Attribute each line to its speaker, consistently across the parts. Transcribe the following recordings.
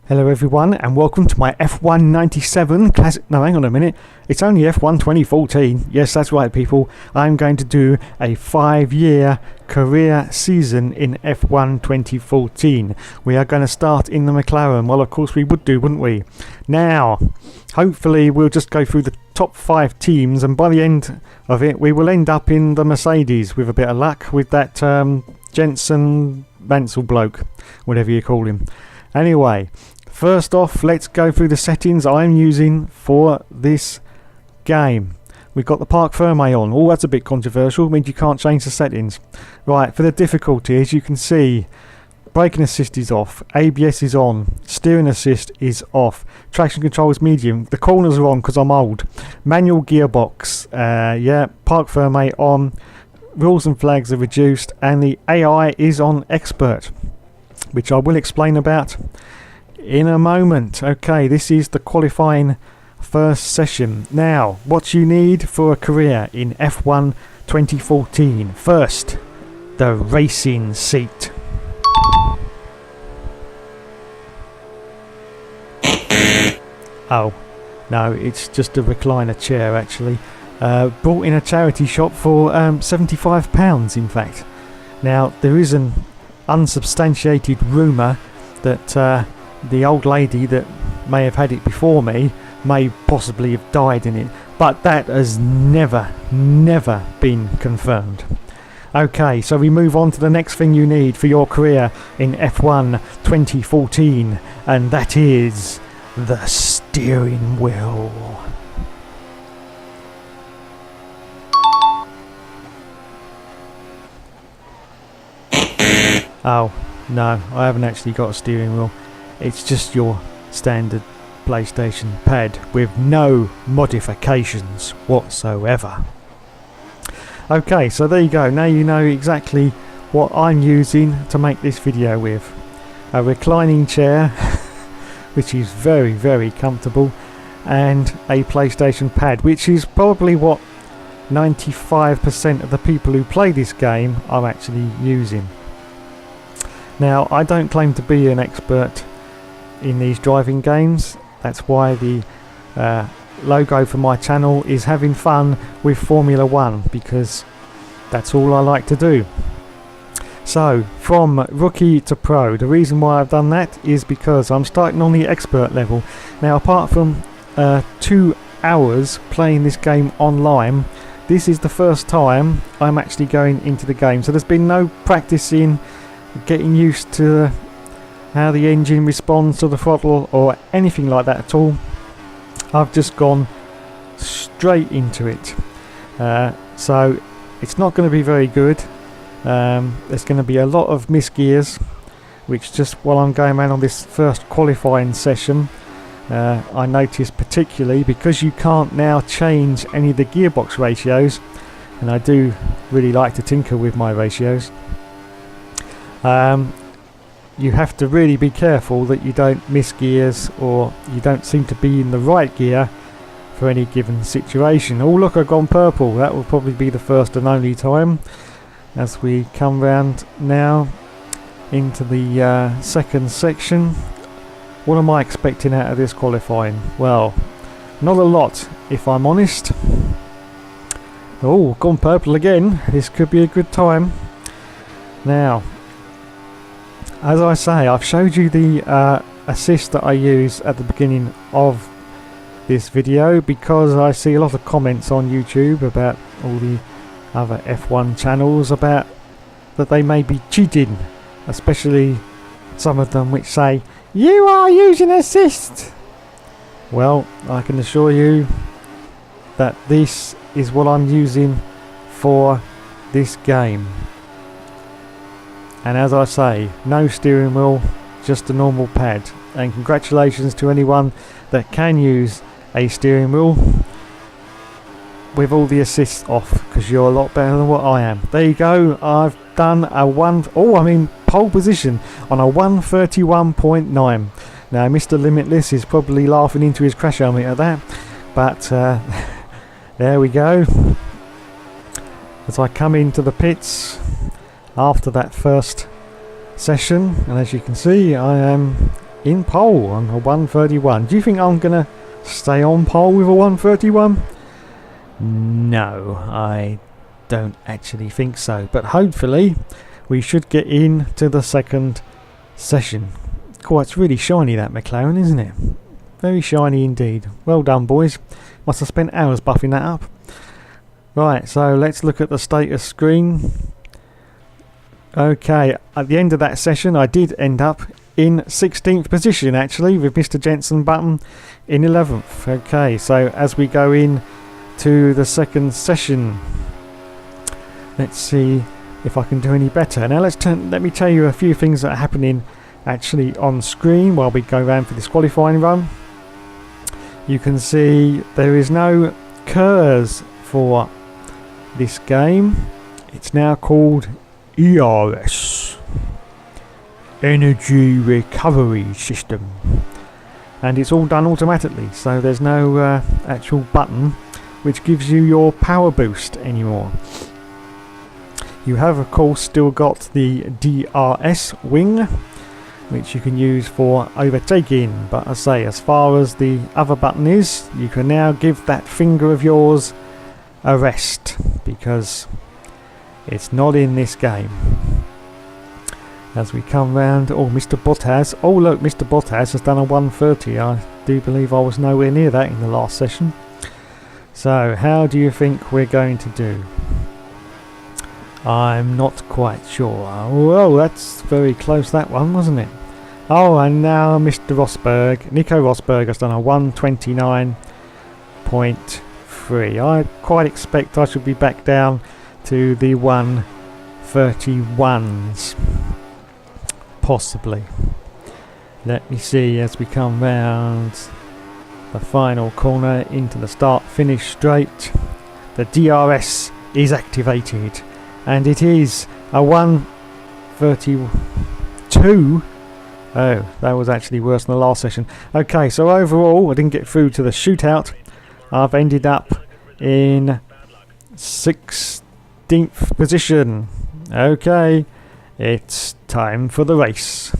Speaker 1: Hello everyone and welcome to my F1 97 classic. No, hang on a minute. It's only F1 2014. Yes, that's right people. I'm going to do a 5-year career season in F1 2014. We are going to start in the McLaren. Well, of course we would do, wouldn't we? Now, hopefully we'll just go through the top 5 teams and by the end of it we will end up in the Mercedes with a bit of luck with that Jensen Mansell bloke, whatever you call him. Anyway, first off, let's go through the settings I'm using for this game. We've got the Parc Fermé on. Oh, that's a bit controversial. It means you can't change the settings. Right, for the difficulty, as you can see, braking assist is off, ABS is on, steering assist is off, traction control is medium, the corners are on because I'm old, manual gearbox, Parc Fermé on, rules and flags are reduced, and the AI is on expert, which I will explain about in a moment. Okay, this is the qualifying first session. Now, what you need for a career in F1 2014. First, the racing seat. Oh, no, it's just a recliner chair actually. Bought in a charity shop for £75 in fact. Now, there is an unsubstantiated rumour that the old lady that may have had it before me may possibly have died in it, but that has never been confirmed. Okay, so we move on to the next thing you need for your career in F1 2014, and that is the steering wheel. Oh, no, I haven't actually got a steering wheel. It's just your standard PlayStation pad with no modifications whatsoever. Okay, so there you go. Now you know exactly what I'm using to make this video with. A reclining chair, which is very comfortable, and a PlayStation pad, which is probably what 95% of the people who play this game are actually using. Now, I don't claim to be an expert in these driving games. That's why the logo for my channel is having fun with Formula 1, because that's all I like to do. So, from rookie to pro, the reason why I've done that is because I'm starting on the expert level. Now, apart from 2 hours playing this game online, this is the first time I'm actually going into the game. So there's been no practicing, getting used to how the engine responds to the throttle or anything like that at all. I've just gone straight into it. So it's not going to be very good. There's going to be a lot of misgears, which just while I'm going around on this first qualifying session, I noticed particularly because you can't now change any of the gearbox ratios, and I do really like to tinker with my ratios. You have to really be careful that you don't miss gears or you don't seem to be in the right gear for any given situation. Oh look, I've gone purple. That will probably be the first and only time. As we come round now into the second section, what am I expecting out of this qualifying? Well, not a lot if I'm honest. Oh, gone purple again. This could be a good time. Now, as I say, I've showed you the assist that I use at the beginning of this video because I see a lot of comments on YouTube about all the other F1 channels about that they may be cheating, especially some of them which say, "You are using assist." Well, I can assure you that this is what I'm using for this game. And as I say, no steering wheel, just a normal pad. And congratulations to anyone that can use a steering wheel with all the assists off, because you're a lot better than what I am. There you go. I've done a I'm in pole position on a 131.9. Now Mr. Limitless is probably laughing into his crash helmet at that, but there we go. As I come into the pits after that first session, and as you can see, I am in pole on a 131. Do you think I'm going to stay on pole with a 131? No, I don't actually think so. But hopefully we should get into the second session. Cool, it's really shiny, that McLaren, isn't it? Very shiny indeed. Well done, boys. Must have spent hours buffing that up. Right, so let's look at the status screen. Okay, at the end of that session I did end up in 16th position actually, with Mr. Jensen Button in 11th. Okay, so as we go in to the second session, let's see if I can do any better. Now let me tell you a few things that are happening actually on screen while we go around for this qualifying run. You can see there is no KERS for this game. It's now called ERS, Energy Recovery System, and it's all done automatically, so there's no actual button which gives you your power boost anymore. You have of course still got the DRS wing, which you can use for overtaking, but I say, as far as the other button is, you can now give that finger of yours a rest, because it's not in this game. As we come round, oh, Mr. Bottas, oh look, Mr. Bottas has done a 130. I do believe I was nowhere near that in the last session. So how do you think we're going to do? I'm not quite sure. Well, that's very close, that one, wasn't it? Oh, and now Mr. Rosberg, Nico Rosberg, has done a 129.3. I quite expect I should be back down to the 131s, possibly. Let me see as we come round the final corner into the start finish straight. The DRS is activated, and it is a 132. Oh, that was actually worse than the last session. Okay, so overall I didn't get through to the shootout. I've ended up in 16th position. Okay, it's time for the race.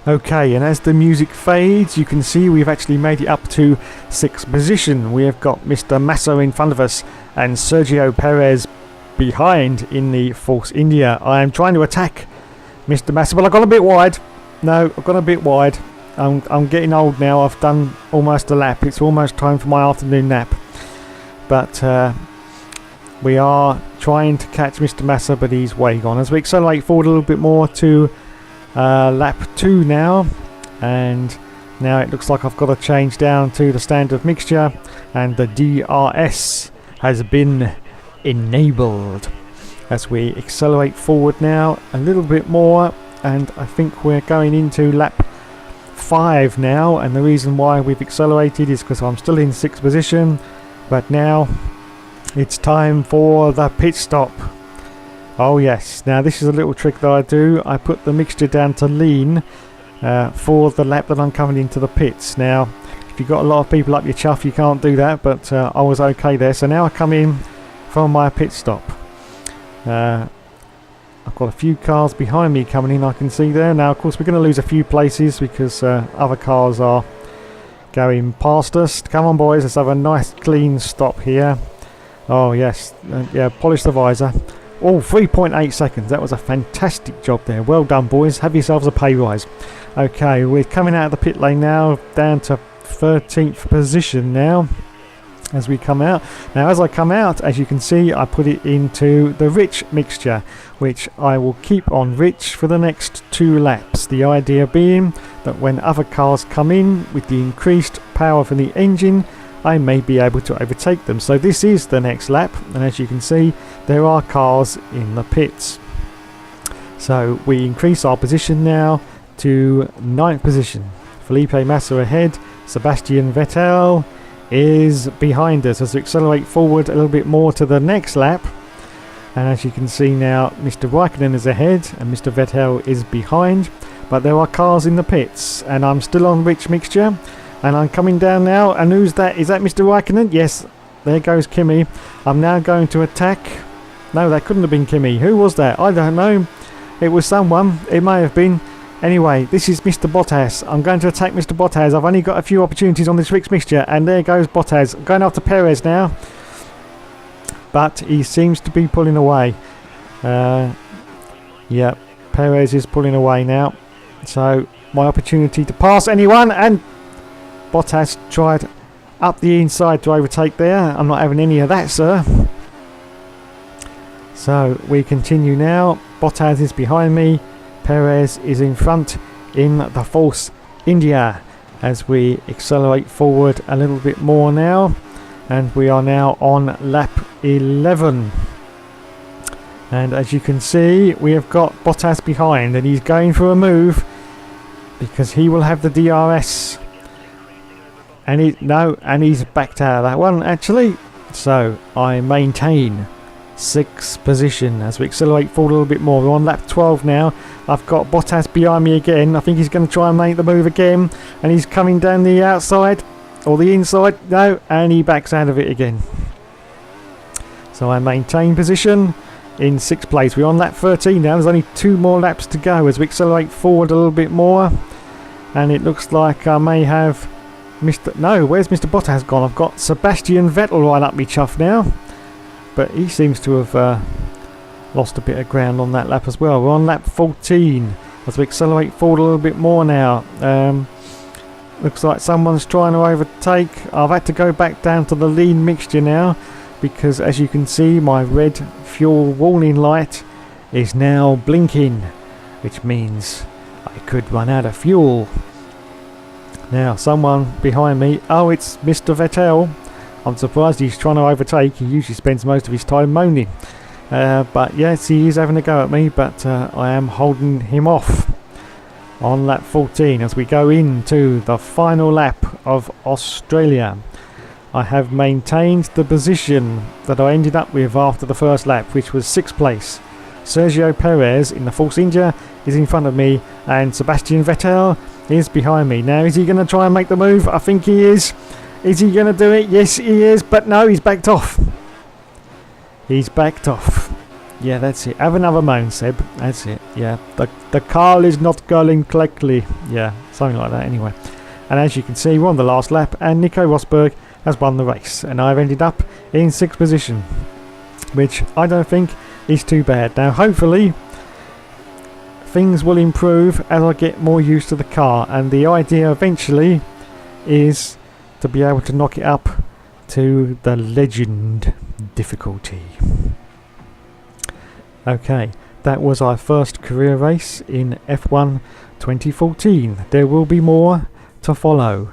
Speaker 1: Okay, and as the music fades, you can see we've actually made it up to 6th position. We have got Mr. Massa in front of us and Sergio Perez behind in the Force India. I am trying to attack Mr. Massa, but I got a bit wide. No, I've gone a bit wide. I'm getting old now. I've done almost a lap. It's almost time for my afternoon nap. But we are trying to catch Mr. Massa, but he's way gone. As we accelerate forward a little bit more to lap 2 now, and now it looks like I've got to change down to the standard mixture, and the DRS has been enabled. As we accelerate forward now a little bit more, and I think we're going into lap 5 now, and the reason why we've accelerated is because I'm still in 6th position, but now it's time for the pit stop. Oh yes, now this is a little trick that I do. I put the mixture down to lean for the lap that I'm coming into the pits. Now if you've got a lot of people up your chuff, you can't do that, but I was okay there. So now I come in from my pit stop. I've got a few cars behind me coming in, I can see there. Now of course we're going to lose a few places because other cars are going past us. Come on boys, let's have a nice clean stop here. Oh yes, yeah, polish the visor. Oh, 3.8 seconds, that was a fantastic job there. Well done boys, have yourselves a pay rise. Okay, we're coming out of the pit lane now, down to 13th position now as we come out. Now as I come out, as you can see, I put it into the rich mixture, which I will keep on rich for the next 2 laps. The idea being that when other cars come in with the increased power from the engine, I may be able to overtake them. So this is the next lap, and as you can see, there are cars in the pits. So we increase our position now to 9th position. Felipe Massa ahead, Sebastian Vettel is behind us as we accelerate forward a little bit more to the next lap. And as you can see now, Mr. Raikkonen is ahead and Mr. Vettel is behind, but there are cars in the pits and I'm still on rich mixture and I'm coming down now. And who's that? Is that Mr. Raikkonen? Yes, there goes Kimi. I'm now going to attack. No, that couldn't have been Kimi. Who was that? I don't know. It was someone. It may have been. Anyway, this is Mr. Bottas. I'm going to attack Mr. Bottas. I've only got a few opportunities on this rich mixture, and there goes Bottas. I'm going after Perez now, but he seems to be pulling away. Yeah, Perez is pulling away now. So my opportunity to pass anyone, and Bottas tried up the inside to overtake there. I'm not having any of that, sir. So we continue now. Bottas is behind me. Perez is in front in the Force India as we accelerate forward a little bit more now, and we are now on lap 11. And as you can see, we have got Bottas behind and he's going for a move because he will have the DRS, and he's backed out of that one actually. So I maintain 6th position as we accelerate forward a little bit more. We're on lap 12 now. I've got Bottas behind me again. I think he's going to try and make the move again, and he's coming down the outside or the inside. No, and he backs out of it again. So I maintain position in 6th place. We're on lap 13 now. There's only 2 more laps to go as we accelerate forward a little bit more, and it looks like I may have where's Mr. Bottas gone? I've got Sebastian Vettel right up me chuff now, but he seems to have lost a bit of ground on that lap as well. We're on lap 14 as we accelerate forward a little bit more now. Looks like someone's trying to overtake. I've had to go back down to the lean mixture now because, as you can see, my red fuel warning light is now blinking, which means I could run out of fuel. Now someone behind me. Oh, it's Mr. Vettel. I'm surprised he's trying to overtake. He usually spends most of his time moaning. But yes, he is having a go at me, but I am holding him off on lap 14 as we go into the final lap of Australia. I have maintained the position that I ended up with after the first lap, which was 6th place. Sergio Perez in the Force India is in front of me, and Sebastian Vettel is behind me. Now, is he going to try and make the move? I think he is. Is he going to do it? Yes, he is. But no, he's backed off. He's backed off. Yeah, that's it. Have another moan, Seb. That's it. Yeah, the car is not going correctly. Yeah, something like that anyway. And as you can see, we're on the last lap, and Nico Rosberg has won the race. And I've ended up in 6th position, which I don't think is too bad. Now, hopefully, things will improve as I get more used to the car. And the idea eventually is to be able to knock it up to the legend difficulty. Okay, that was our first career race in F1 2014. There will be more to follow.